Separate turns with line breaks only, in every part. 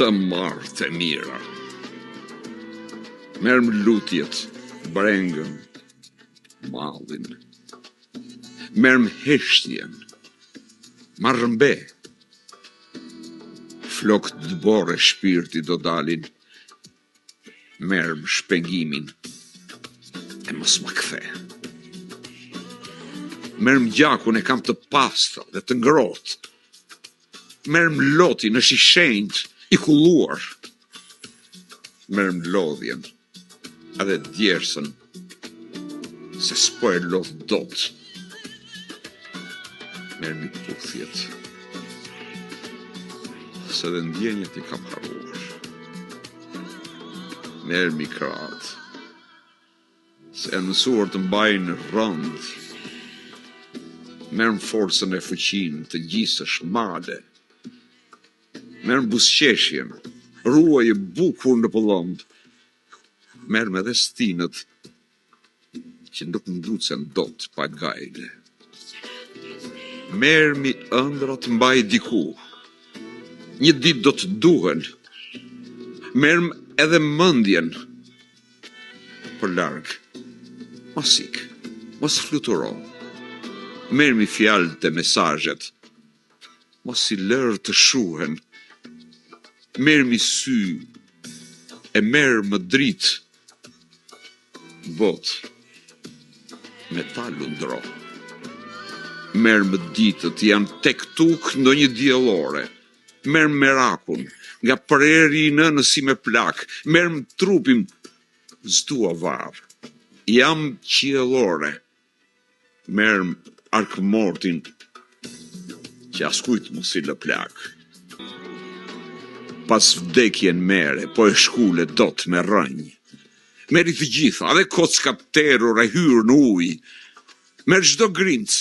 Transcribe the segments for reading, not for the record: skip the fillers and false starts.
të martë e mira. Merm lutjet, brengën, mallin. Merm heshtjen, marrëmbe. Flok të dëbore shpirti do dalin. Merm shpengimin e mos më kthe. Merm gjakun e kam të pastër dhe të ngrohtë. Merm lotin është i shenjtë, i kulluar. Merm lodhjen edhe djersën se s'po e lodh dot. Merm i puthjet se dhe ndjenjët i kam haruar. Merm i kratë se e mësuar të mbajnë rënd. Merm forcën e fuqinë të gjisësh male. Merm busqeshjen, ruaj e bukur në pëllënd. Merm edhe stinët që nuk nducen dot pa gajle. Mermi ëndrat mbaj diku. Një ditë do të duhen. Merm edhe mendjen. Për larg, mos ik, mos fluturo. Mermi fjalët e mesazhet. Mos i lër të shuhen. Mermi sy e merr më dritë. Bot me ta lundro. Merr më ditët janë tek tuk ndonjë diellore. Merr merakun nga preri i nënës si me plak. Merr trupin s'dua varr. Jam qiellore. Merr arkmortin që askujt mos i lë plak. Pas vdekjen mere, po e shkule dot me rënj. Meri të gjitha, edhe kocka terror e hyrë në ujë. Merr çdo grinc,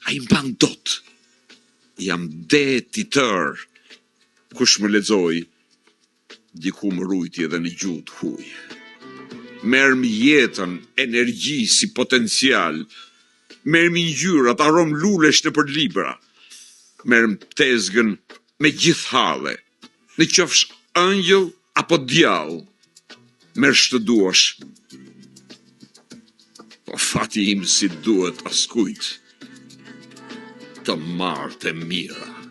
ai mban dot. Jam det i tër. Kush më lexoi, diku më rujti edhe në gjutë huj. Merr jetën, energji si potencial. Merr ngjyrat, arom lulesh në për libra. Merr tezgën me gjithë halle. Në qofsh ëngjëll apo djall. Merr ç'të duash. Po fati im si duhet askujt të martë e mira.